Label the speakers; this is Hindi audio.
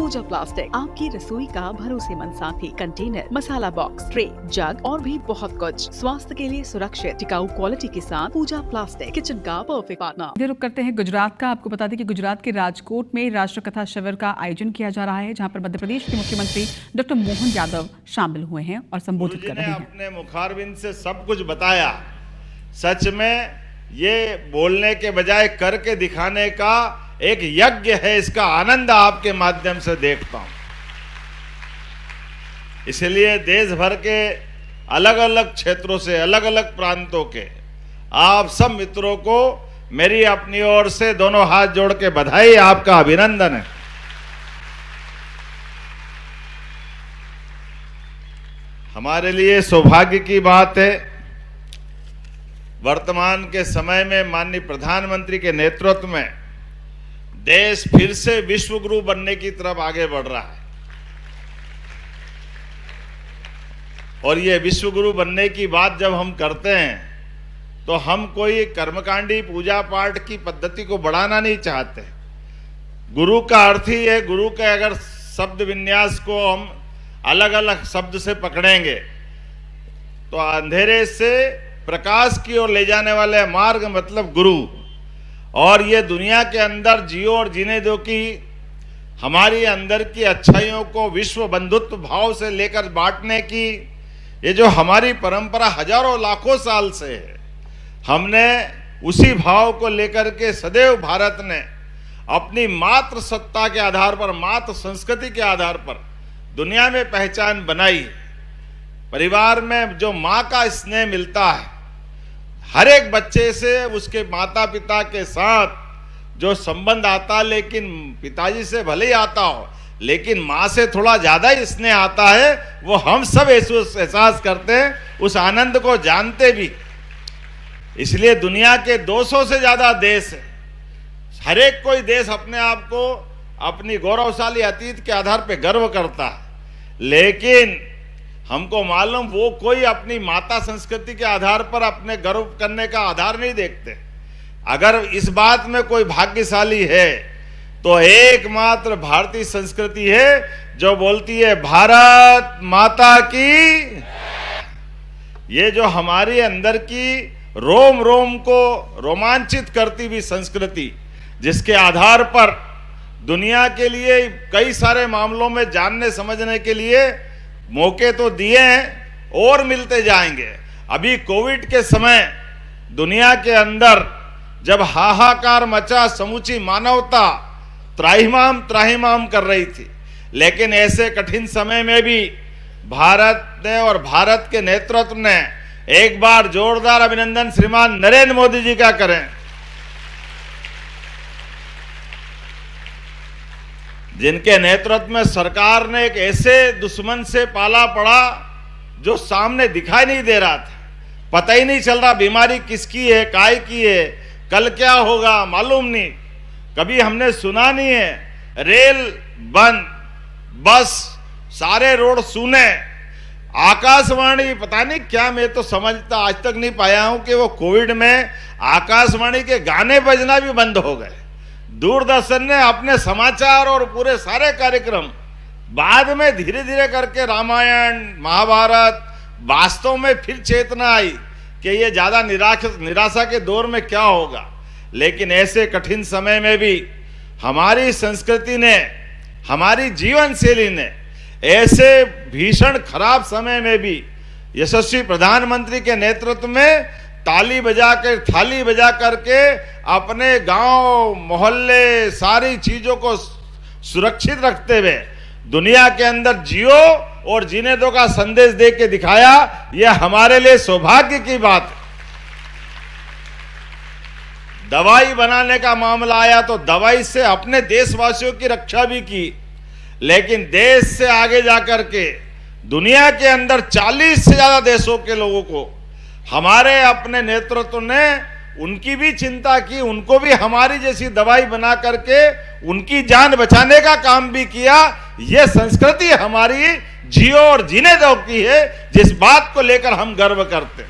Speaker 1: पूजा प्लास्टिक, आपकी रसोई का भरोसेमंद साथी। कंटेनर, मसाला बॉक्स, ट्रे, जग और भी बहुत कुछ स्वास्थ्य के लिए सुरक्षित टिकाऊ क्वालिटी के साथ पूजा प्लास्टिक किचन का परफेक्ट पार्टनर।
Speaker 2: रुक करते हैं गुजरात का। आपको बता दें कि गुजरात के राजकोट में राष्ट्रकथा शिविर का आयोजन किया जा रहा है, जहां पर मध्य प्रदेश के मुख्यमंत्री डॉक्टर मोहन यादव शामिल हुए हैं और संबोधित कर रहे हैं।
Speaker 3: अपने मुखारबिंद से सब कुछ बताया। सच में ये बोलने के बजाय करके दिखाने का एक यज्ञ है, इसका आनंद आपके माध्यम से देखता हूं। इसलिए देश भर के अलग अलग क्षेत्रों से, अलग अलग प्रांतों के आप सब मित्रों को मेरी अपनी ओर से दोनों हाथ जोड़ के बधाई, आपका अभिनंदन है। हमारे लिए सौभाग्य की बात है, वर्तमान के समय में माननीय प्रधानमंत्री के नेतृत्व में देश फिर से विश्व गुरु बनने की तरफ आगे बढ़ रहा है। और ये विश्व गुरु बनने की बात जब हम करते हैं तो हम कोई कर्मकांडी पूजा पाठ की पद्धति को बढ़ाना नहीं चाहते। गुरु का अर्थ ही है, गुरु के अगर शब्द विन्यास को हम अलग अलग शब्द से पकड़ेंगे तो अंधेरे से प्रकाश की ओर ले जाने वाले मार्ग मतलब गुरु। और ये दुनिया के अंदर जियो और जीने दो की हमारी अंदर की अच्छाइयों को विश्व बंधुत्व भाव से लेकर बांटने की ये जो हमारी परंपरा हजारों लाखों साल से है, हमने उसी भाव को लेकर के सदैव भारत ने अपनी मातृ सत्ता के आधार पर, मातृ संस्कृति के आधार पर दुनिया में पहचान बनाई। परिवार में जो माँ का स्नेह मिलता है, हर एक बच्चे से उसके माता पिता के साथ जो संबंध आता, लेकिन पिताजी से भले ही आता हो, लेकिन माँ से थोड़ा ज्यादा ही स्नेह आता है, वो हम सब एहसास करते हैं, उस आनंद को जानते भी। इसलिए दुनिया के 200 से ज्यादा देश है, हर एक कोई देश अपने आप को अपनी गौरवशाली अतीत के आधार पर गर्व करता है, लेकिन हमको मालूम वो कोई अपनी माता संस्कृति के आधार पर अपने गर्व करने का आधार नहीं देखते। अगर इस बात में कोई भाग्यशाली है तो एकमात्र भारतीय संस्कृति है जो बोलती है भारत माता की। ये जो हमारे अंदर की रोम रोम को रोमांचित करती हुई संस्कृति, जिसके आधार पर दुनिया के लिए कई सारे मामलों में जानने समझने के लिए मौके तो दिए हैं और मिलते जाएंगे। अभी कोविड के समय दुनिया के अंदर जब हाहाकार मचा, समूची मानवता त्राहिमाम त्राहिमाम कर रही थी, लेकिन ऐसे कठिन समय में भी भारत ने और भारत के नेतृत्व ने एक बार जोरदार अभिनंदन श्रीमान नरेंद्र मोदी जी का करें, जिनके नेतृत्व में सरकार ने एक ऐसे दुश्मन से पाला पड़ा जो सामने दिखाई नहीं दे रहा था। पता ही नहीं चल रहा बीमारी किसकी है, काय की है, कल क्या होगा मालूम नहीं। कभी हमने सुना नहीं है। रेल बंद, बस, सारे रोड सूने, आकाशवाणी पता नहीं क्या, मैं तो समझता आज तक नहीं पाया हूं कि वो कोविड में आकाशवाणी के गाने बजना भी बंद हो गए। दूरदर्शन ने अपने समाचार और पूरे सारे कार्यक्रम बाद में धीरे धीरे करके रामायण महाभारत, वास्तव में फिर चेतना आई कि ये ज्यादा निराशा के दौर में क्या होगा। लेकिन ऐसे कठिन समय में भी हमारी संस्कृति ने, हमारी जीवन शैली ने ऐसे भीषण खराब समय में भी यशस्वी प्रधानमंत्री के नेतृत्व में ताली बजा कर, थाली बजा करके अपने गांव मोहल्ले सारी चीजों को सुरक्षित रखते हुए दुनिया के अंदर जियो और जीने दो का संदेश दे के दिखाया। यह हमारे लिए सौभाग्य की बात है। दवाई बनाने का मामला आया तो दवाई से अपने देशवासियों की रक्षा भी की, लेकिन देश से आगे जाकर के दुनिया के अंदर 40 से ज्यादा देशों के लोगों को हमारे अपने नेतृत्व ने उनकी भी चिंता की, उनको भी हमारी जैसी दवाई बना करके उनकी जान बचाने का काम भी किया। यह संस्कृति हमारी जियो और जीने दो की है, जिस बात को लेकर हम गर्व करते हैं।